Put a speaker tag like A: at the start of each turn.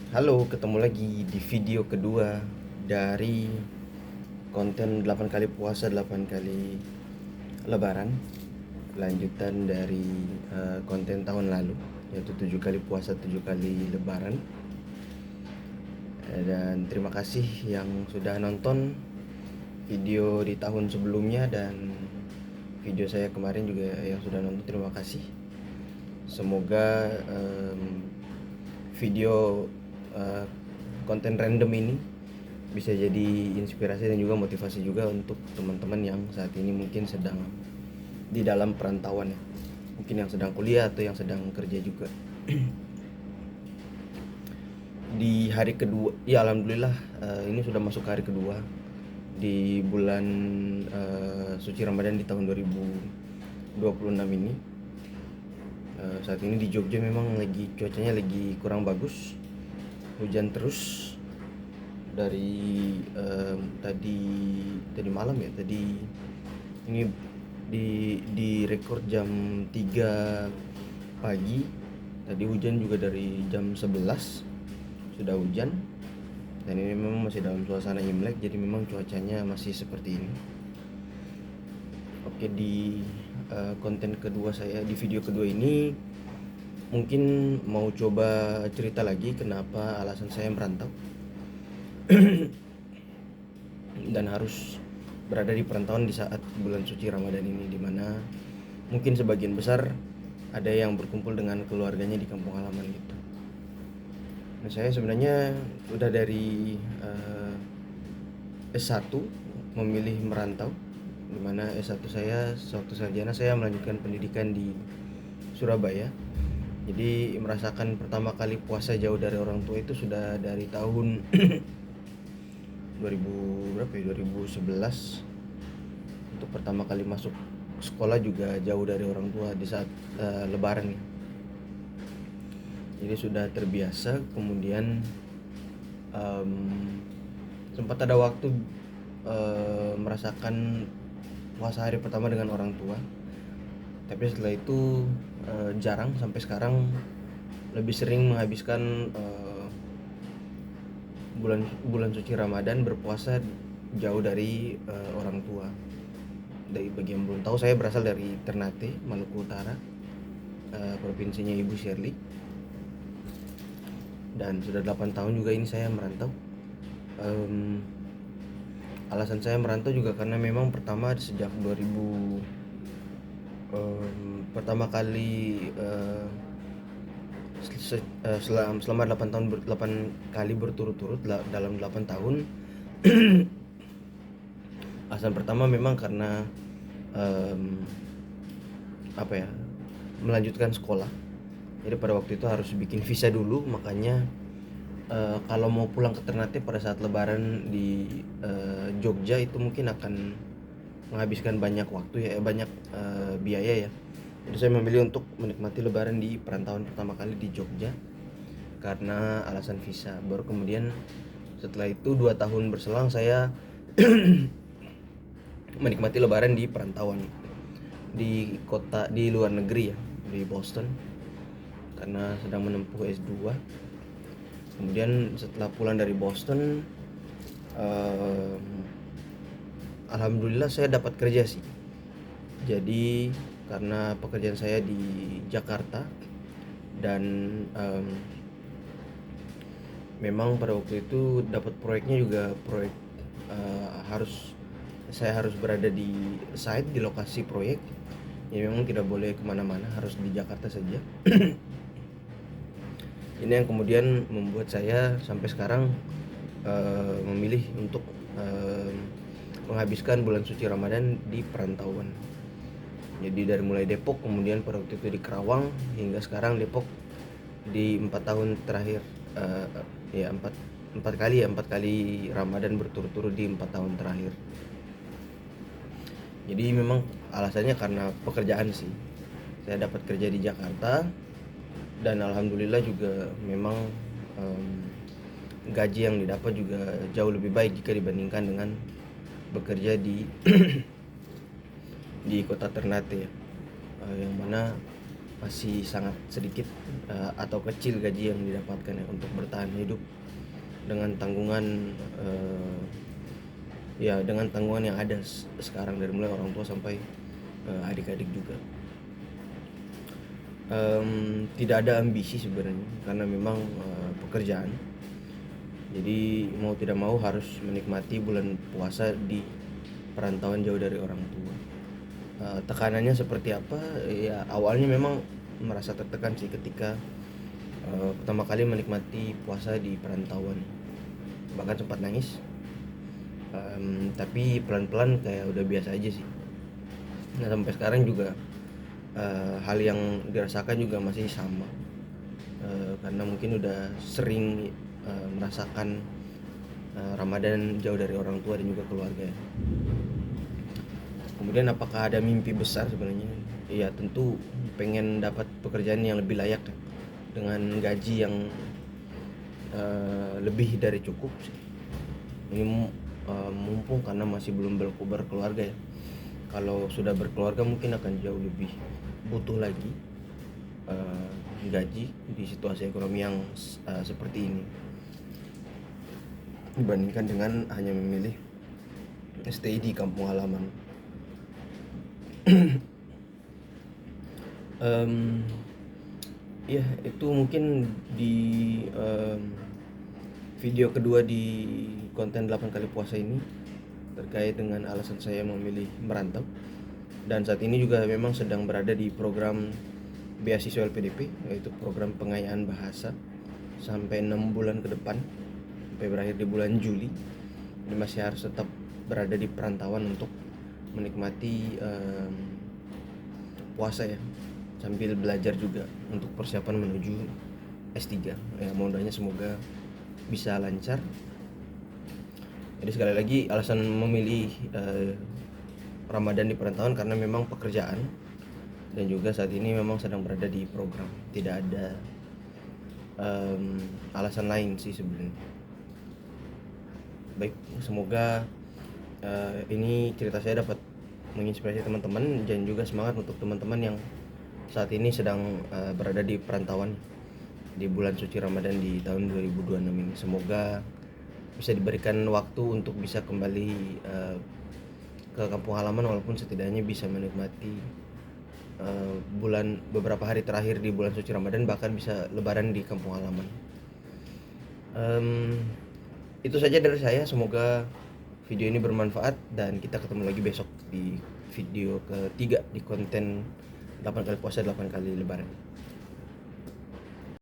A: Halo, ketemu lagi di video kedua dari konten 8 kali puasa 8 kali lebaran. Lanjutan dari konten tahun lalu, yaitu 7 kali puasa 7 kali lebaran. Dan terima kasih yang sudah nonton video di tahun sebelumnya dan video saya kemarin juga yang sudah nonton, terima kasih. Semoga video uh, konten random ini bisa jadi inspirasi dan juga motivasi juga untuk teman-teman yang saat ini mungkin sedang di dalam perantauan ya. Mungkin yang sedang kuliah atau yang sedang kerja juga. Di hari kedua, ya alhamdulillah ini sudah masuk hari kedua di bulan suci Ramadan di tahun 2026 ini. Saat ini di Jogja memang cuacanya lagi kurang bagus, hujan terus dari tadi malam ya. Tadi ini di rekor jam 3 pagi. Tadi hujan juga dari jam 11 sudah hujan, dan ini memang masih dalam suasana Imlek, jadi memang cuacanya masih seperti ini. Oke, di konten kedua saya, di video kedua ini mungkin mau coba cerita lagi kenapa alasan saya merantau dan harus berada di perantauan di saat bulan suci Ramadan ini, dimana mungkin sebagian besar ada yang berkumpul dengan keluarganya di kampung halaman gitu. Nah, saya sebenarnya udah dari S1 memilih merantau, dimana S1 saya sewaktu sarjana saya melanjutkan pendidikan di Surabaya. Jadi merasakan pertama kali puasa jauh dari orang tua itu sudah dari tahun 2000 berapa ya, 2011. Untuk pertama kali masuk sekolah juga jauh dari orang tua di saat lebaran ya. Jadi sudah terbiasa. Kemudian sempat ada waktu merasakan puasa hari pertama dengan orang tua, tapi setelah itu jarang. Sampai sekarang lebih sering menghabiskan bulan suci Ramadan berpuasa jauh dari orang tua. Dari bagi yang belum tahu, saya berasal dari Ternate, Maluku Utara, provinsinya Ibu Shirley, dan sudah 8 tahun juga ini saya merantau. Alasan saya merantau juga karena memang pertama sejak 2000 pertama kali selama 8 tahun 8 kali berturut-turut dalam 8 tahun. Alasan pertama memang karena melanjutkan sekolah. Jadi pada waktu itu harus bikin visa dulu, makanya kalau mau pulang ke Ternate pada saat lebaran di Jogja itu mungkin akan menghabiskan banyak waktu ya, banyak biaya ya. Jadi saya memilih untuk menikmati lebaran di perantauan pertama kali di Jogja karena alasan visa. Baru kemudian setelah itu 2 tahun berselang saya menikmati lebaran di perantauan di kota di luar negeri ya, di Boston, karena sedang menempuh S2. Kemudian setelah pulang dari Boston, alhamdulillah saya dapat kerja sih. Jadi karena pekerjaan saya di Jakarta, dan memang pada waktu itu dapat proyeknya juga proyek saya harus berada di site, di lokasi proyek. Ya memang tidak boleh kemana-mana, harus di Jakarta saja. Ini yang kemudian membuat saya sampai sekarang memilih untuk menghabiskan bulan suci Ramadan di perantauan. Jadi dari mulai Depok, kemudian pada waktu itu di Kerawang, hingga sekarang Depok di 4 tahun terakhir. Ya 4 kali ya, 4 kali Ramadan berturut-turut di 4 tahun terakhir. Jadi memang alasannya karena pekerjaan sih. Saya dapat kerja di Jakarta, dan alhamdulillah juga memang gaji yang didapat juga jauh lebih baik jika dibandingkan dengan bekerja di di kota Ternate ya, yang mana masih sangat sedikit atau kecil gaji yang didapatkan ya untuk bertahan hidup dengan tanggungan dengan tanggungan yang ada sekarang dari mulai orang tua sampai adik-adik juga. Tidak ada ambisi sebenarnya karena memang pekerjaan. Jadi mau tidak mau harus menikmati bulan puasa di perantauan jauh dari orang tua. Tekanannya seperti apa? Ya awalnya memang merasa tertekan sih ketika pertama kali menikmati puasa di perantauan. Bahkan sempat nangis. Tapi pelan-pelan kayak udah biasa aja sih. Nah sampai sekarang juga hal yang dirasakan juga masih sama. Karena mungkin udah sering merasakan Ramadan jauh dari orang tua dan juga keluarga ya. Kemudian apakah ada mimpi besar sebenarnya? Ya tentu pengen dapat pekerjaan yang lebih layak ya, dengan gaji yang lebih dari cukup sih. Ini mumpung karena masih belum berkeluarga ya. Kalau sudah berkeluarga mungkin akan jauh lebih butuh lagi gaji di situasi ekonomi yang seperti ini dibandingkan dengan hanya memilih stay di kampung halaman. Ya itu mungkin di video kedua di konten 8 kali puasa ini terkait dengan alasan saya memilih merantau, dan saat ini juga memang sedang berada di program beasiswa LPDP, yaitu program pengayaan bahasa sampai 6 bulan ke depan sampai berakhir di bulan Juli. Ini masih harus tetap berada di perantauan untuk menikmati puasa ya, sambil belajar juga untuk persiapan menuju S3 ya. Mohon doanya semoga bisa lancar. Jadi sekali lagi alasan memilih Ramadan di perantauan karena memang pekerjaan, dan juga saat ini memang sedang berada di program. Tidak ada alasan lain sih sebenarnya. Baik, semoga ini cerita saya dapat menginspirasi teman-teman dan juga semangat untuk teman-teman yang saat ini sedang berada di perantauan di bulan suci Ramadan di tahun 2026 ini. Semoga bisa diberikan waktu untuk bisa kembali ke kampung halaman, walaupun setidaknya bisa menikmati beberapa hari terakhir di bulan suci Ramadan, bahkan bisa lebaran di kampung halaman. Itu saja dari saya, semoga video ini bermanfaat dan kita ketemu lagi besok di video ketiga di konten 8 kali puasa 8 kali lebaran.